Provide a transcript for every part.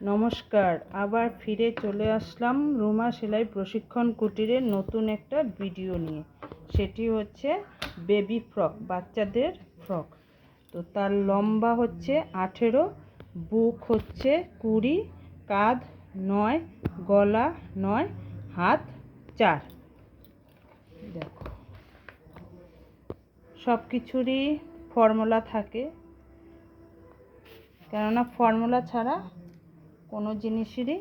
নমস্কার, আবার ফিরে চলে আসলাম রুমা সেলাই প্রশিক্ষণ কুটিরের নতুন একটা ভিডিও নিয়ে। সেটি হচ্ছে বেবি ফ্রক, বাচ্চাদের ফ্রক। তো তার লম্বা হচ্ছে 18, বুক হচ্ছে 20, কাঁধ 9, গলা 9, হাত 4। দেখো, সব কিছুরই ফর্মুলা থাকে, কেননা ফর্মুলা ছাড়া কোনো জিনিসেরই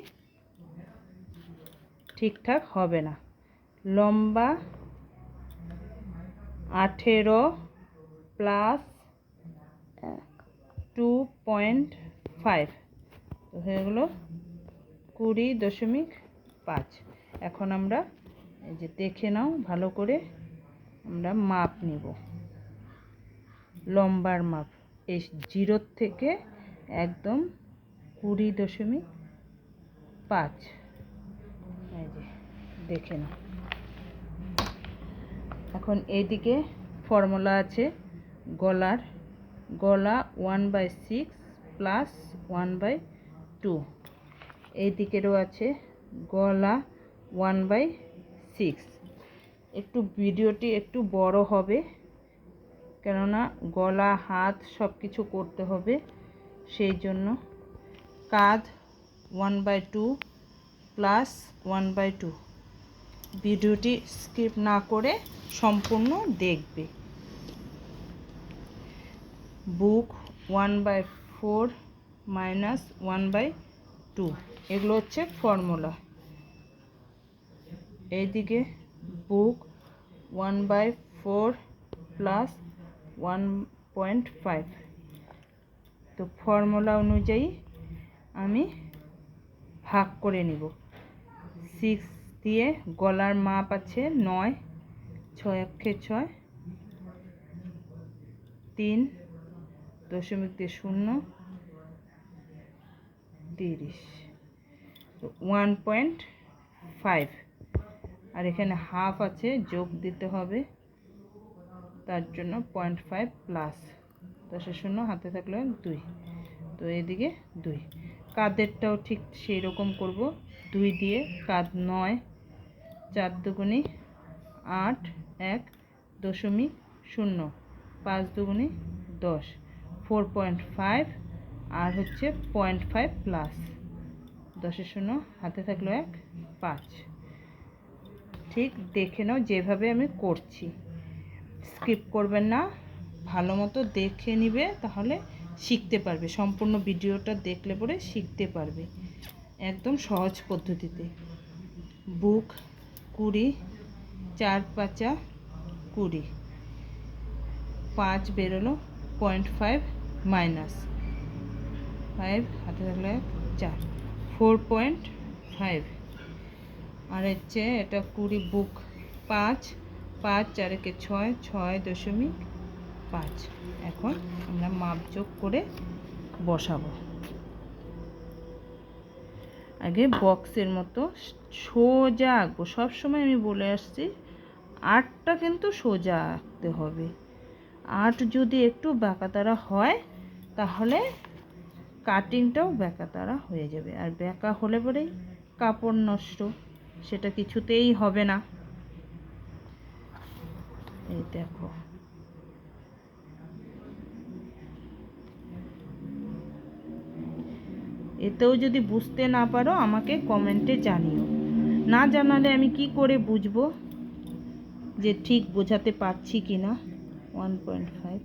ঠিকঠাক হবে না। লম্বা 18 প্লাস 2.5 তো হয়ে গেলো 20.5। এখন আমরা এই যে দেখে নাও ভালো করে, আমরা মাপ নিব, লম্বার মাপ এই 0 থেকে একদম 20.5। এই যে দেখে নাও। এখন এইদিকে ফর্মুলা আছে গলা 1/6 প্লাস 1/2। এইদিকেরও আছে গলা 1/6। একটু ভিডিওটি একটু বড় হবে, কেননা গলা হাত সব কিছু করতে হবে, সেই জন্য। কাঁধ 1/2 প্লাস 1/2। ভিডিওটি স্কিপ না করে সম্পূর্ণ দেখবে। বুক 1/4 মাইনাস 1/2, এগুলো হচ্ছে ফর্মুলা। এইদিকে বুক 1/4 প্লাস 1.5। তো ফর্মুলা অনুযায়ী আমি ভাগ করে নিব। 6 দিয়ে গলার মাপ আছে 9, 6 একে 6, 3.0 30, তো 1.5। আর এখানে হাফ আছে, যোগ দিতে হবে, তার জন্য 0.5 প্লাস 10 হাতে থাকলে 2। তো এদিকে 2। কাঁধেরটাও ঠিক সেই রকম করব। 2 দিয়ে কাঁধ 9, 4 দুগুণি 8, 1.0, 5 দুগুণি 10, 4.5 আর হচ্ছে 0.5 প্লাস 10 হাতে থাকলো 1, 5। ঠিক দেখে নাও যেভাবে আমি করছি, স্কিপ করবেন না, ভালো মতো দেখে নিবে, তাহলে শিখতে পারবে। সম্পূর্ণ ভিডিওটা দেখলে পরে শিখতে পারবে একদম সহজ পদ্ধতিতে। বুক 20, 4 5 20, 5 বেরোলো, 0.5 মাইনাস 5 হাতে থাকলে 4, 4.5। আর হচ্ছে এটা 20, বুক 5, 5 4 একে 6, 6.5। এখন আমরা মাপ যোগ করে বসাবো। আগে বক্সের মতো সোজা আঁকবো। সবসময় আমি বলে আসছি 8টা কিন্তু সোজা আঁকতে হবে। 8 যদি একটু বাঁকাতারা হয় তাহলে কাটিংটাও বাঁকাতারা হয়ে যাবে, আর বাঁকা হলে পরেই কাপড় নষ্ট, সেটা কিছুতেই হবে না। এই দেখো, এতেও যদি বুঝতে না পারো আমাকে কমেন্টে জানিও। না জানালে আমি কি করে বুঝবো যে ঠিক বোঝাতে পারছি কি না। 1.5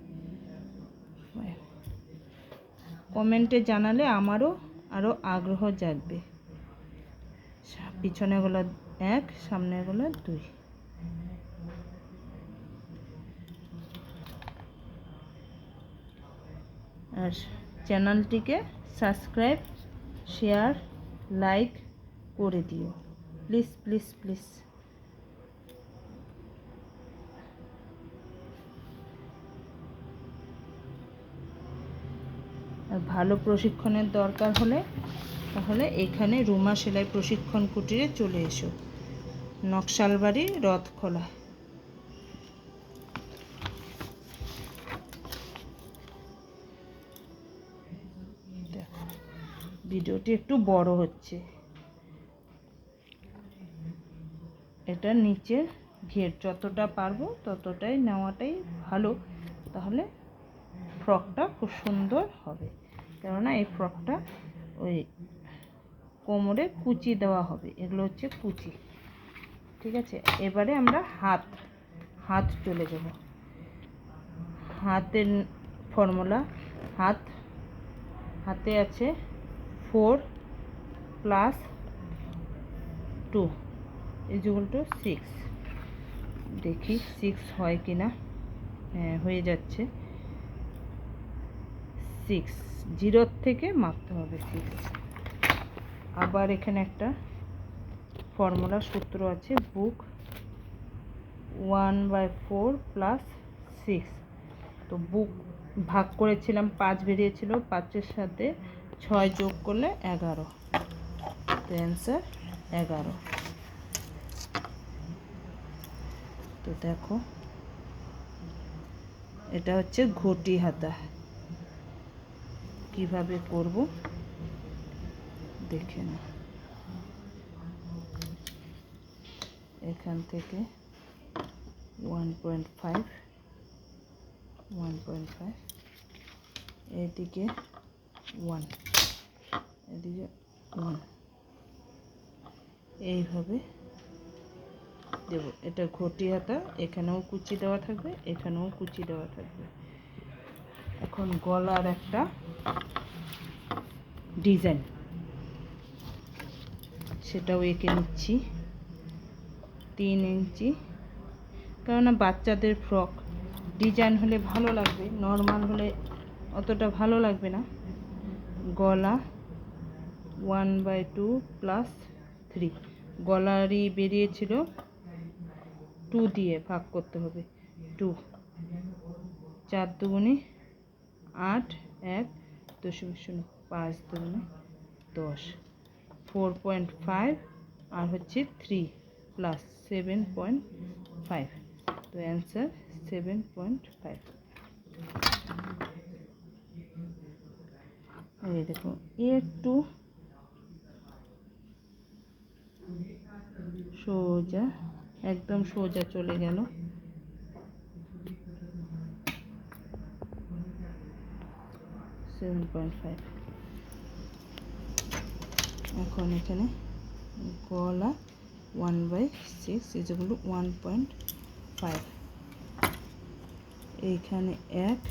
কমেন্টে জানালে আমারও আরও আগ্রহ জাগবে। পিছনে গুলো 1, সামনে গুলো 2। আর চ্যানেলটিকে সাবস্ক্রাইব, শেয়ার, লাইক করে দিও প্লিজ প্লিজ প্লিজ। আর ভালো প্রশিক্ষণের দরকার হলে তাহলে এখানে রুমা সেলাই প্রশিক্ষণ কুটিরে চলে এসো, নকশালবাড়ি, রথখোলা। ভিডিওটি একটু বড় হচ্ছে। এটা নিচে ঘের যতটা পারবো ততটাই নেওয়াটাই ভালো, তাহলে ফ্রকটা খুব সুন্দর হবে। কেননা এই ফ্রকটা ওই কোমরে কুচি দেওয়া হবে, এগুলো হচ্ছে কুচি। ঠিক আছে, এবারে আমরা হাত চলে যাব। হাতের ফর্মুলা, হাতে আছে 4 + 2 = 6। দেখি 6 হয় কি না। হ্যাঁ, হয়ে যাচ্ছে। 6 0 থেকে মাপতে হবে 6। আবার এখানে একটা ফর্মুলা সূত্র আছে, বুক 1/4 + 6। তো বুক ভাগ করেছিলাম, 5 বেরিয়েছিল, 5-এর সাথে 6 যোগ করলে 11। তো অ্যান্সার 11। তো দেখো, এটা হচ্ছে ঘটি হাতা। কিভাবে করব দেখে না। এখান থেকে 1.5 এদিকে 1, এদিকে 1, এইভাবে দেব। এটা ঘটি হাতা, এখানেও কুচি দেওয়া থাকবে, এখানেও কুচি দেওয়া থাকবে। এখন গলার একটা ডিজাইন, সেটাও এঁকে নিচ্ছি। 3 ইঞ্চি, কেননা বাচ্চাদের ফ্রক ডিজাইন হলে ভালো লাগবে, নর্মাল হলে অতটা ভালো লাগবে না। গলা 1/2 + 3। গলারই বেরিয়েছিল 2 দিয়ে ভাগ করতে হবে। 2 4 দুগুণে 8, 1 0.0 5 দুগুণে 10, 4.5 আর হচ্ছে 3 + 7.5। তো অ্যান্সার 7.5। এই দেখো, একটু সোজা, একদম সোজা চলে গেল। 7.5। এখন এখানে গলা 1/6 = 1.5। এইখানে 1